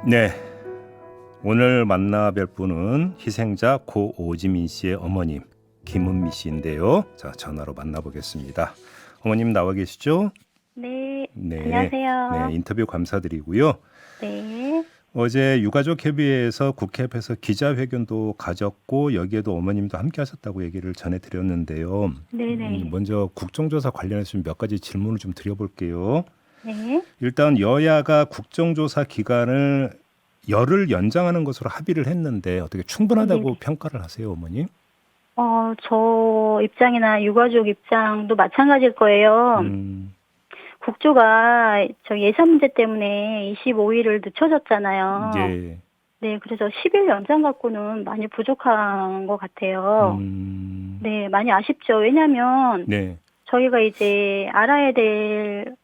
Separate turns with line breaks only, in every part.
네, 오늘 만나뵐 분은 희생자 고 오지민 씨의 어머님 김은미 씨인데요. 자, 전화로 만나보겠습니다. 어머님 나와 계시죠?
네,
네,
안녕하세요.
인터뷰 감사드리고요.
네,
어제 유가족협의회에서 국회 앞에서 기자회견도 가졌고 여기에도 어머님도 함께 하셨다고 얘기를 전해드렸는데요.
네네,
먼저 국정조사 관련해서 몇 가지 질문을 좀 드려볼게요.
네,
일단 여야가 국정조사 기간을 열흘 연장하는 것으로 합의를 했는데 어떻게
네네.
충분하다고 평가를 하세요, 어머님?
저 입장이나 유가족 입장도 마찬가지일 거예요.
음,
국조가 저 예산 문제 때문에 25일을 늦춰졌잖아요.
예,
네, 그래서 10일 연장 갖고는 많이 부족한 것 같아요.
음,
네, 많이 아쉽죠. 왜냐하면
네,
저희가 이제 알아야 될,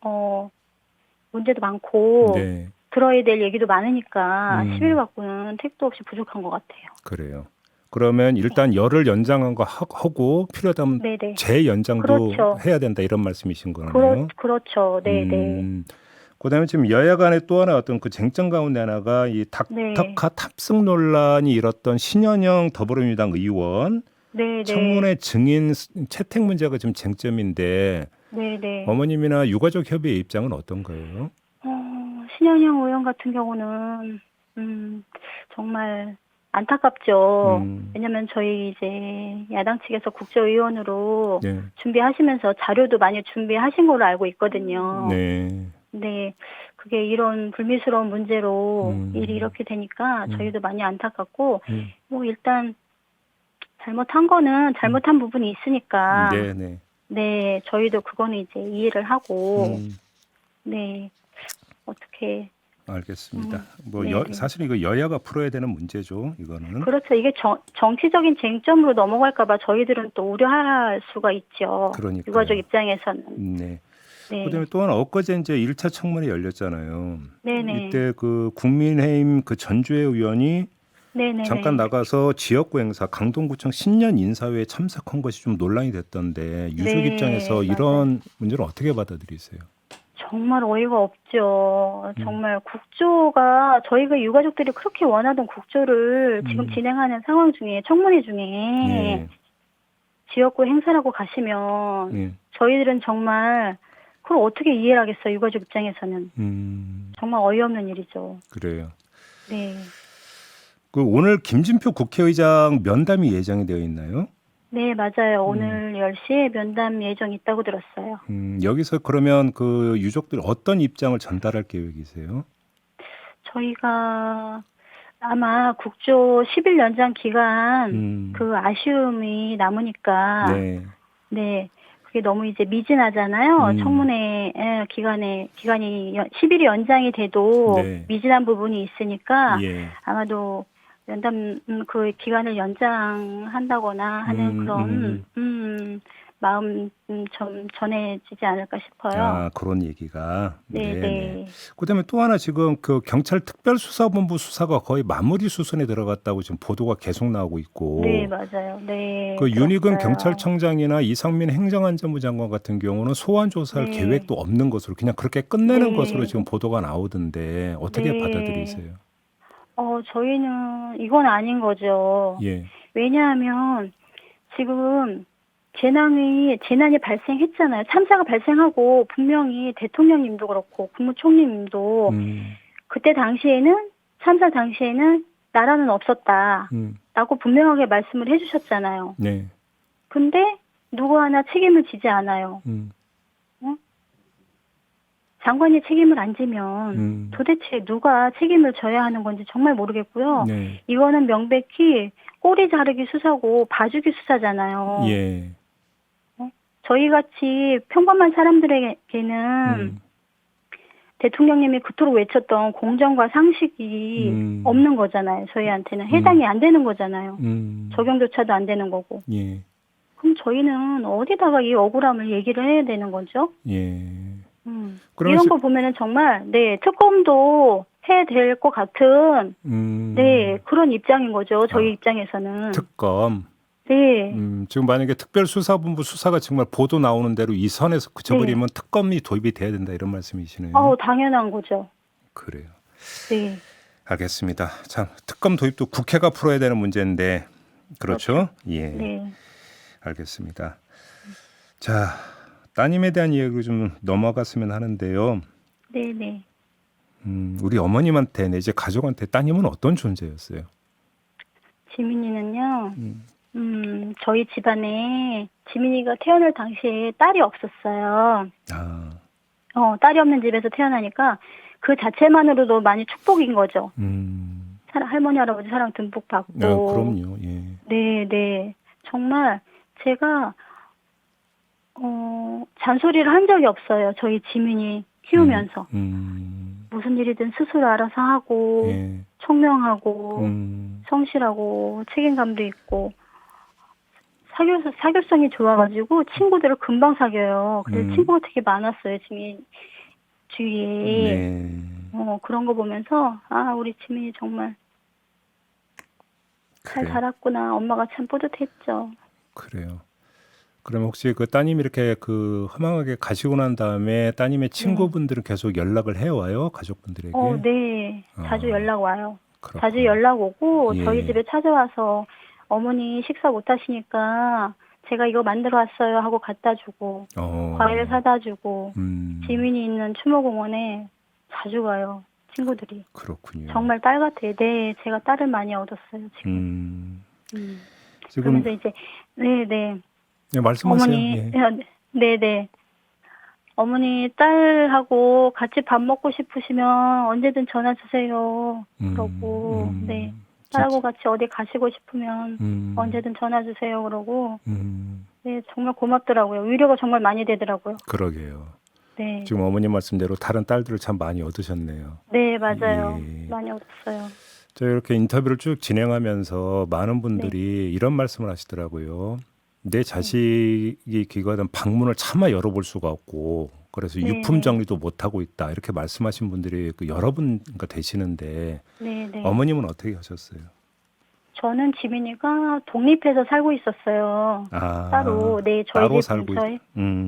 문제도 많고,
네,
들어야 될 얘기도 많으니까 10일
음,
갖고는 택도 없이 부족한 것 같아요.
그래요. 그러면
네.
일단 열흘 연장한 거 하고 필요하다면
네네.
재연장도
그렇죠.
해야 된다 이런 말씀이신 거네요.
그렇죠. 네네.
음, 그다음에 지금 여야 간에 또 하나 어떤 그 쟁점 가운데 하나가 이
네.
닥터카 탑승 논란이 일었던 신현영 더불어민주당 의원
네네.
청문회 증인 채택 문제가 지금 쟁점인데
네네.
어머님이나 유가족 협의회 입장은 어떤가요?
신현영 의원 같은 경우는, 정말 안타깝죠.
음,
왜냐면 저희 이제 야당 측에서 국회의원으로
네,
준비하시면서 자료도 많이 준비하신 걸로 알고 있거든요.
네,
근데 그게 이런 불미스러운 문제로 일이
음,
이렇게 되니까
음,
저희도 많이 안타깝고,
음,
뭐 일단 잘못한 거는 잘못한 부분이 있으니까,
네, 네,
네, 저희도 그거는 이제 이해를 하고,
음,
네, 어떻게,
알겠습니다. 뭐
네네.
사실 이거 여야가 풀어야 되는 문제죠. 이거는
그렇죠. 이게 정치적인 쟁점으로 넘어갈까봐 저희들은 또 우려할 수가 있죠. 유가족
그러니까요.
입장에서는.
네. 그다음에
네.
또 하나 엊그제 이제 1차 청문회 열렸잖아요.
네네.
이때 그 국민의힘 그 전주회 의원이 잠깐
네네네.
나가서 지역구 행사 강동구청 신년 인사회에 참석한 것이 좀 논란이 됐던데 유족
네,
입장에서
맞아요.
이런 문제를 어떻게 받아들이세요?
정말 어이가 없죠.
음,
정말 국조가 저희가 유가족들이 그렇게 원하던 국조를 지금
음,
진행하는 상황 중에 청문회 중에
예,
지역구 행사라고 가시면
예,
저희들은 정말 그걸 어떻게 이해를 하겠어요. 유가족 입장에서는 정말 어이없는 일이죠.
그래요.
네.
그 오늘 김진표 국회의장 면담이 예정이 되어 있나요?
네, 맞아요.
음,
오늘 10시에 면담 예정 있다고 들었어요.
여기서 그러면 그 유족들 어떤 입장을 전달할 계획이세요?
저희가 아마 국조 10일 연장 기간
음,
그 아쉬움이 남으니까
네,
네. 그게 너무 이제 미진하잖아요.
음,
청문회 기간이 10일이 연장이 돼도
네,
미진한 부분이 있으니까
예.
아마도 연담 그 기간을 연장한다고나 하는 그런 마음 좀 전해지지 않을까 싶어요.
아, 그런 얘기가.
네,
네네.
네.
그다음에 또 하나 지금 그 경찰 특별수사본부 수사가 거의 마무리 수순에 들어갔다고 지금 보도가 계속 나오고
네,
있고
맞아요. 네,
그 윤희근
들었어요.
경찰청장이나 이상민 행정안전부 장관 같은 경우는 소환 조사할
네.
계획도 없는 것으로 그냥 그렇게 끝내는 것으로
네.
지금 보도가 나오던데 어떻게
네.
받아들이세요?
저희는 이건 아닌 거죠.
예.
왜냐하면 지금 재난이 발생했잖아요. 참사가 발생하고 분명히 대통령님도 그렇고 국무총리님도
음.
그때 당시에는 참사 당시에는 나라는 없었다.
음.
라고 분명하게 말씀을 해주셨잖아요.
네.
근데 누구 하나 책임을 지지 않아요.
음.
어? 장관이 책임을 안 지면
음.
도대체 누가 책임을 져야 하는 건지 정말 모르겠고요.
네.
이거는 명백히 꼬리 자르기 수사고 봐주기 수사잖아요.
예.
어? 저희 같이 평범한 사람들에게는
음.
대통령님이 그토록 외쳤던 공정과 상식이
음.
없는 거잖아요. 저희한테는
음.
해당이 안 되는 거잖아요.
음.
적용조차도 안 되는 거고.
예.
그럼 저희는 어디다가 이 억울함을 얘기를 해야 되는 거죠?
예. 그러면
이런 거 보면은 정말, 네, 특검도 해야 될 것 같은, 네, 그런 입장인 거죠. 저희
아,
입장에서는.
특검.
네,
지금 만약에 특별수사본부 수사가 정말 보도 나오는 대로 이 선에서
네.
그쳐버리면 특검이 도입이 돼야 된다 이런 말씀이시네요.
당연한 거죠.
그래요.
네.
알겠습니다. 참 특검 도입도 국회가 풀어야 되는 문제인데 그렇죠? 예,
네.
알겠습니다. 자, 따님에 대한 이야기로 좀 넘어갔으면 하는데요.
네네.
우리 어머님한테 이제 가족한테 따님은 어떤 존재였어요?
지민이는요,
음,
저희 집안에 지민이가 태어날 당시에 딸이 없었어요.
아,
딸이 없는 집에서 태어나니까 그 자체만으로도 많이 축복인 거죠. 할머니, 할아버지 사랑 듬뿍 받고.
그럼요. 예.
네, 네. 정말 제가, 잔소리를 한 적이 없어요. 저희 지민이 키우면서. 무슨 일이든 스스로 알아서 하고,
예.
청명하고, 성실하고, 책임감도 있고, 사교성이 좋아가지고 친구들을 금방 사귀어요. 그래서 친구가 되게 많았어요, 지민 주위에.
네.
그런 거 보면서, 우리 지민이 정말 잘
그래요.
자랐구나. 엄마가 참 뿌듯했죠.
그래요. 그럼 혹시 그 따님 이렇게 그 허망하게 가시고 난 다음에 따님의 친구분들은 계속 연락을 해와요? 가족분들에게?
네. 자주 연락 와요.
그렇구나.
자주 연락 오고,
예.
저희 집에 찾아와서, 어머니 식사 못 하시니까, 제가 이거 만들어 왔어요 하고 갖다 주고, 과일 사다 주고, 지민이 있는 추모공원에 자주 가요. 친구들이.
그렇군요.
정말 딸 같아요. 네, 제가 딸을 많이 얻었어요, 지금.
지금
그러면서 이제, 네네.
네, 말씀하세요.
어머니,
예.
네네. 어머니, 딸하고 같이 밥 먹고 싶으시면 언제든 전화 주세요. 그러고, 네. 딸하고 같이 어디 가시고 싶으면 언제든 전화 주세요. 그러고, 네, 정말 고맙더라고요. 위로가 정말 많이 되더라고요.
그러게요.
네.
지금 어머님 말씀대로 다른 딸들을 참 많이 얻으셨네요.
네, 맞아요.
예.
많이 얻었어요.
저 이렇게 인터뷰를 쭉 진행하면서 많은 분들이 이런 말씀을 하시더라고요. 내 자식이 귀가하던 방문을 차마 열어볼 수가 없고 그래서
네.
유품 정리도 못하고 있다 이렇게 말씀하신 분들이 그 여러 분가 되시는데
네네.
어머님은 어떻게 하셨어요?
저는 지민이가 독립해서 살고 있었어요. 따로, 네, 저희
따로
집
살고
근처에.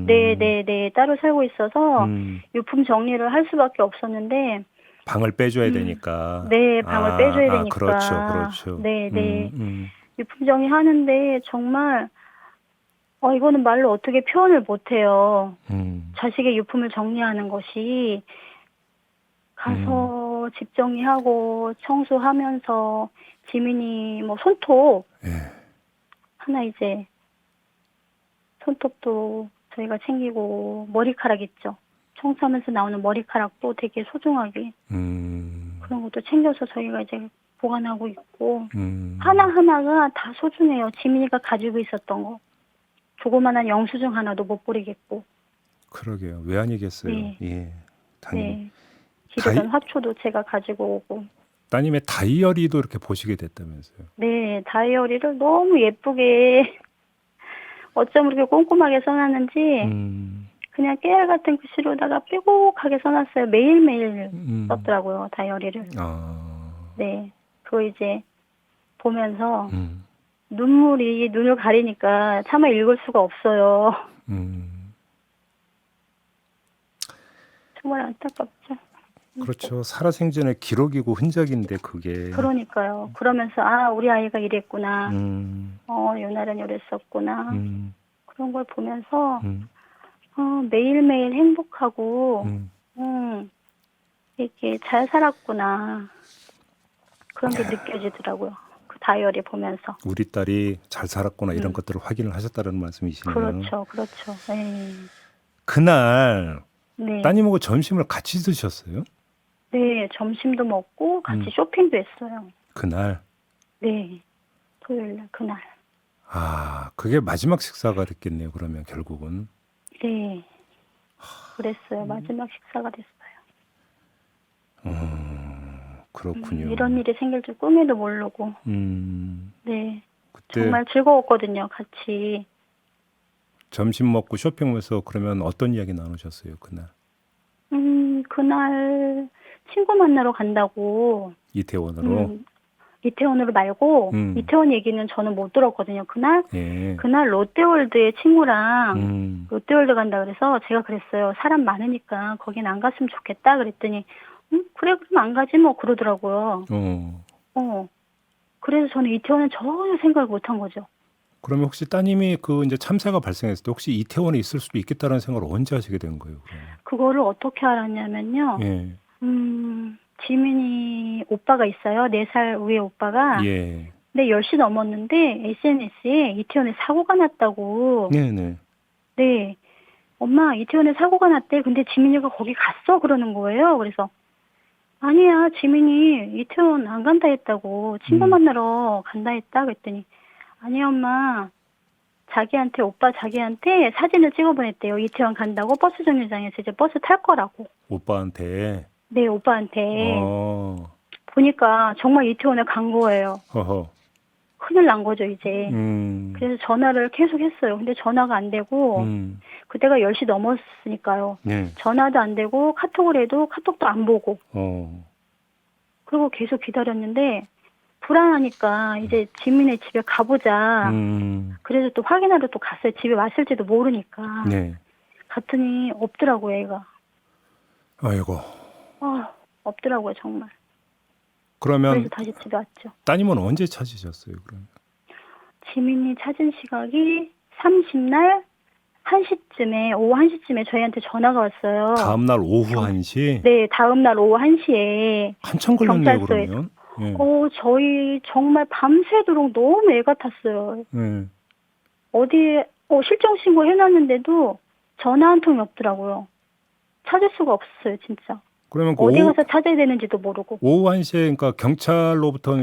네,
네, 따로 살고 있어서 유품 정리를 할 수밖에 없었는데,
방을 빼줘야 되니까.
네, 방을 빼줘야 되니까.
그렇죠.
네. 유품 정리하는데 정말, 이거는 말로 어떻게 표현을 못해요. 자식의 유품을 정리하는 것이 가서 집 정리하고 청소하면서 지민이 뭐 손톱
예.
하나 이제 손톱도 저희가 챙기고 머리카락 있죠. 청소하면서 나오는 머리카락도 되게 소중하게 그런 것도 챙겨서 저희가 이제 보관하고 있고 하나하나가 다 소중해요. 지민이가 가지고 있었던 거. 조그만한 영수증 하나도 못 버리겠고.
그러게요. 왜 아니겠어요.
네.
예. 당연히.
네. 기르던 화초도 제가 가지고 오고.
따님의 다이어리도 이렇게 보시게 됐다면서요.
네. 다이어리를 너무 예쁘게 어쩜 그렇게 꼼꼼하게 써놨는지 그냥 깨알 같은 글씨로다가 빼곡하게 써놨어요. 매일매일 썼더라고요. 다이어리를. 네. 그거 이제 보면서 눈물이 눈을 가리니까 차마 읽을 수가 없어요. 정말 안타깝죠.
그렇죠. 살아생전의 기록이고 흔적인데 그게.
그러니까요. 그러면서 우리 아이가 이랬구나. 요날은 이랬었구나. 그런 걸 보면서 매일매일 행복하고 이렇게 잘 살았구나. 그런 게 느껴지더라고요. 그 다이어리 보면서.
우리 딸이 잘 살았구나 이런 것들을 확인을 하셨다는 말씀이시네요.
그렇죠. 네.
그날
네.
따님하고 점심을 같이 드셨어요?
네, 점심도 먹고 같이 쇼핑도 했어요.
그날?
네, 토요일날 그날.
그게 마지막 식사가 됐겠네요. 그러면 결국은.
네, 그랬어요. 마지막 식사가 됐어요.
그렇군요.
이런 일이 생길 줄 꿈에도 모르고. 네,
그때
정말 즐거웠거든요. 같이.
점심 먹고 쇼핑하면서 그러면 어떤 이야기 나누셨어요? 그날?
그날 친구 만나러 간다고.
이태원으로?
이태원으로 말고 이태원 얘기는 저는 못 들었거든요. 그날 롯데월드에 친구랑 롯데월드 간다 그래서 제가 그랬어요. 사람 많으니까 거긴 안 갔으면 좋겠다 그랬더니 응? 그래, 그럼 안 가지 뭐 그러더라고요.
어.
어. 그래서 저는 이태원은 전혀 생각을 못 한 거죠.
그러면 혹시 따님이 그 이제 참사가 발생했을 때 혹시 이태원에 있을 수도 있겠다는 생각을 언제 하시게 된 거예요, 그러면?
그거를 어떻게 알았냐면요.
예.
지민이 오빠가 있어요. 4살 위에 오빠가.
예.
근데 10시 넘었는데 SNS에 이태원에 사고가 났다고.
네네.
네. 엄마, 이태원에 사고가 났대. 근데 지민이가 거기 갔어? 그러는 거예요. 그래서 아니야, 지민이 이태원 안 간다 했다고. 친구
음.
만나러 간다 했다. 그랬더니 아니야, 엄마. 오빠 자기한테 사진을 찍어 보냈대요. 이태원 간다고 버스 정류장에서 이제 버스 탈 거라고.
오빠한테.
네, 오빠한테.
어.
보니까 정말 이태원에 간 거예요.
허허.
큰일 난 거죠, 이제.
음.
그래서 전화를 계속 했어요. 근데 전화가 안 되고,
음.
그때가 10시 넘었으니까요.
네.
전화도 안 되고, 카톡을 해도 카톡도 안 보고,
어.
그리고 계속 기다렸는데, 불안하니까 이제 지민의 집에 가보자. 그래서 또 확인하러 또 갔어요. 집에 왔을지도 모르니까.
네.
갔더니 없더라고요, 애가.
아이고.
없더라고요, 정말.
그러면
그래서 다시 집에 왔죠.
따님은 언제 찾으셨어요, 그러면?
지민이 찾은 시각이 30날 1시쯤에, 오후 1시쯤에 저희한테 전화가 왔어요.
다음 날 오후 1시?
네, 다음날 오후 1시에.
한참 걸렸네요,
경찰서에서.
그러면. 예.
저희 정말 밤새도록 너무 애가 탔어요.
예.
어디에, 실종 신고 해놨는데도 전화 한 통이 없더라고요. 찾을 수가 없어요, 진짜.
그러면 그
어디 가서 찾아야 되는지도 모르고.
오후 1시에 그러니까 경찰로부터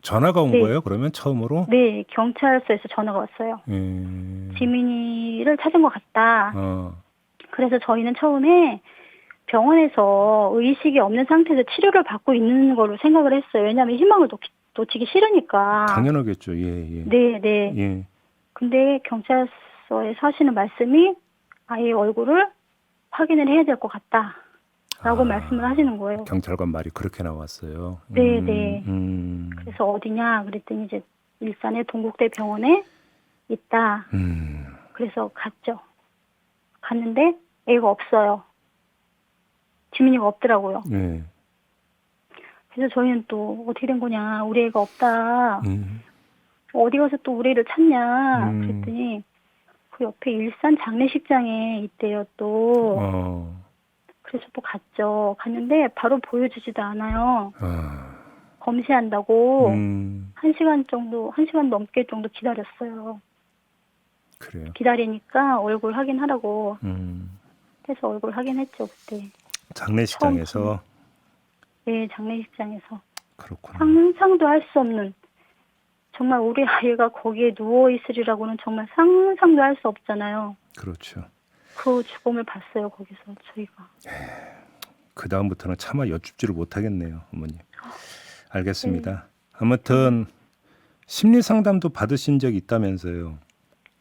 전화가 온
네.
거예요, 그러면 처음으로?
네, 경찰서에서 전화가 왔어요. 지민이를 찾은 것 같다. 그래서 저희는 처음에 병원에서 의식이 없는 상태에서 치료를 받고 있는 걸로 생각을 했어요. 왜냐하면 희망을 놓치기 싫으니까.
당연하겠죠. 예, 예.
네, 네.
예.
근데 경찰서에서 하시는 말씀이 아이의 얼굴을 확인을 해야 될 것 같다. 라고 말씀을 하시는 거예요.
경찰관 말이 그렇게 나왔어요.
네, 네. 그래서 어디냐 그랬더니 이제 일산의 동국대 병원에 있다. 그래서 갔죠. 갔는데 애가 없어요. 지민이가 없더라고요.
네.
그래서 저희는 또 어떻게 된 거냐. 우리 애가 없다. 어디 가서 또 우리 애를 찾냐. 그랬더니 그 옆에 일산 장례식장에 있대요 또. 그래서 또 갔죠. 갔는데 바로 보여주지도 않아요. 검시한다고 1시간 넘게 정도 기다렸어요.
그래요.
기다리니까 얼굴 확인하라고 해서 얼굴 확인했죠, 그때.
장례식장에서?
네, 장례식장에서.
그렇구나.
상상도 할 수 없는, 정말 우리 아이가 거기에 누워있으리라고는 정말 상상도 할 수 없잖아요.
그렇죠.
그 죽음을 봤어요, 거기서 저희가.
그 다음부터는 차마 여쭙지를 못하겠네요, 어머님. 알겠습니다. 아무튼 심리 상담도 받으신 적이 있다면서요.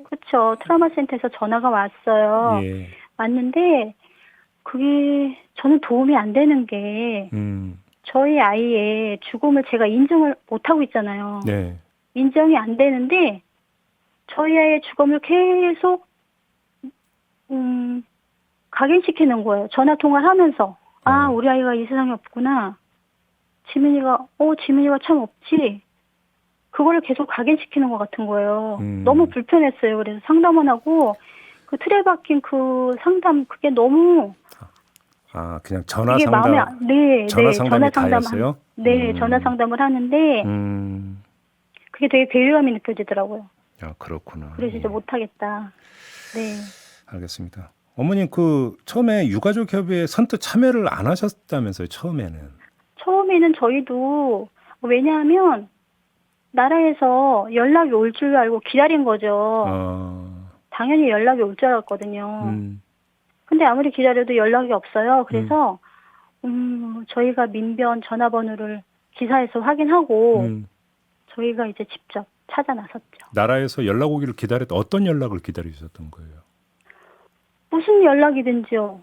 그렇죠. 트라우마 센터에서 전화가 왔어요.
예.
왔는데 그게 저는 도움이 안 되는 게 저희 아이의 죽음을 제가 인정을 못하고 있잖아요.
네. 인정이
인정이 안 되는데 저희 아이의 죽음을 계속 각인시키는 거예요. 전화 통화를 하면서. 우리 아이가 이 세상에 없구나. 지민이가 참 없지. 그거를 계속 각인시키는 것 같은 거예요. 너무 불편했어요. 그래서 상담원 하고 그 틀에 박힌 그 상담 그게 너무
그냥 전화
이게
상담.
네,
전화
네,
상담이 다였어요?
네, 전화 상담을 하는데 그게 되게 괴리감이 느껴지더라고요.
그렇구나.
그래서 이제 못하겠다. 네.
알겠습니다. 어머님 그 처음에 유가족 협의회 선뜻 참여를 안 하셨다면서요, 처음에는?
처음에는 저희도 왜냐하면 나라에서 연락이 올 줄 알고 기다린 거죠. 당연히 연락이 올 줄 알았거든요. 근데 아무리 기다려도 연락이 없어요. 그래서 저희가 민변 전화번호를 기사에서 확인하고 저희가 이제 직접 찾아 나섰죠.
나라에서 연락 오기를 기다렸다. 어떤 연락을 기다리셨던 거예요?
무슨 연락이든지요.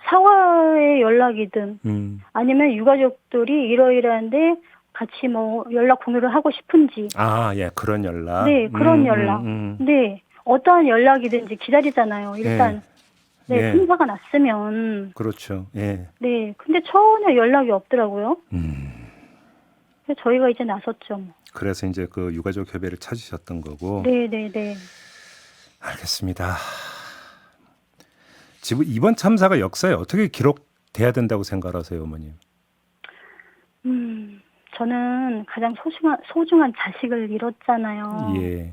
사과의 연락이든 아니면 유가족들이 이러이러한데 같이 뭐 연락 공유를 하고 싶은지.
예, 그런 연락.
네, 그런 연락. 네, 어떠한 연락이든지 기다리잖아요. 일단 네,
예.
참사가 났으면.
그렇죠. 예.
네, 근데 전혀 연락이 없더라고요.
음.
그래서 저희가 이제 나섰죠. 뭐.
그래서 이제 그 유가족 협의를 찾으셨던 거고.
네, 네, 네.
알겠습니다. 지금 이번 참사가 역사에 어떻게 기록돼야 된다고 생각하세요, 어머님?
저는 가장 소중한 자식을 잃었잖아요.
예.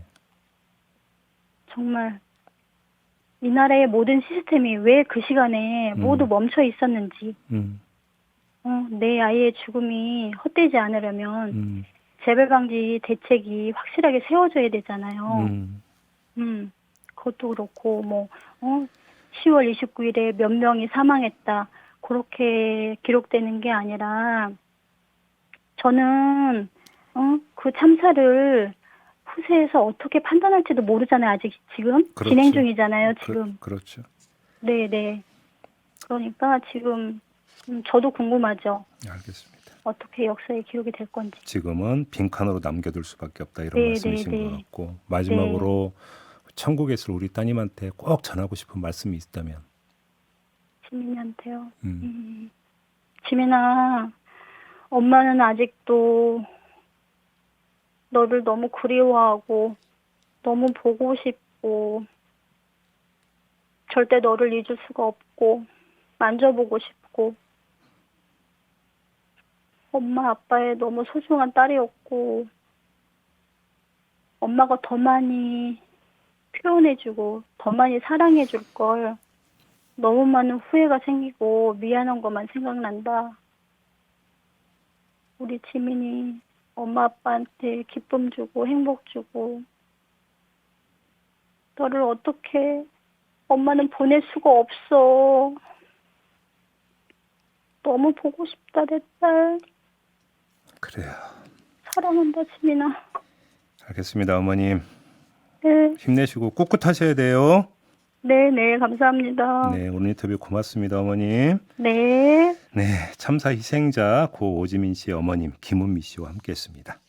정말 이 나라의 모든 시스템이 왜 그 시간에 모두 멈춰 있었는지,
음.
내 아이의 죽음이 헛되지 않으려면
음.
재발 방지 대책이 확실하게 세워져야 되잖아요. 그것도 그렇고, 10월 29일에 몇 명이 사망했다. 그렇게 기록되는 게 아니라, 저는, 그 참사를 후세에서 어떻게 판단할지도 모르잖아요. 아직 지금.
그렇죠.
진행 중이잖아요, 지금.
그렇죠.
네네. 그러니까 지금, 저도 궁금하죠.
알겠습니다.
어떻게 역사의 기록이 될 건지.
지금은 빈칸으로 남겨둘 수밖에 없다 이런
네,
말씀이신
네,
것
네.
같고 마지막으로 천국에 있을 우리 따님한테 꼭 전하고 싶은 말씀이 있다면
지민이한테요. 지민아, 엄마는 아직도 너를 너무 그리워하고 너무 보고 싶고 절대 너를 잊을 수가 없고 만져보고 싶고 엄마 아빠의 너무 소중한 딸이었고 엄마가 더 많이 표현해주고 더 많이 사랑해줄 걸 너무 많은 후회가 생기고 미안한 것만 생각난다. 우리 지민이 엄마 아빠한테 기쁨 주고 행복 주고 너를 어떻게 엄마는 보낼 수가 없어. 너무 보고 싶다 내 딸.
그래요.
사랑한다 지민아.
알겠습니다, 어머님.
네,
힘내시고 꿋꿋하셔야 돼요.
네, 네, 감사합니다.
네, 오늘 인터뷰 고맙습니다, 어머님.
네.
네, 참사 희생자 고 오지민 씨의 어머님 김은미 씨와 함께했습니다.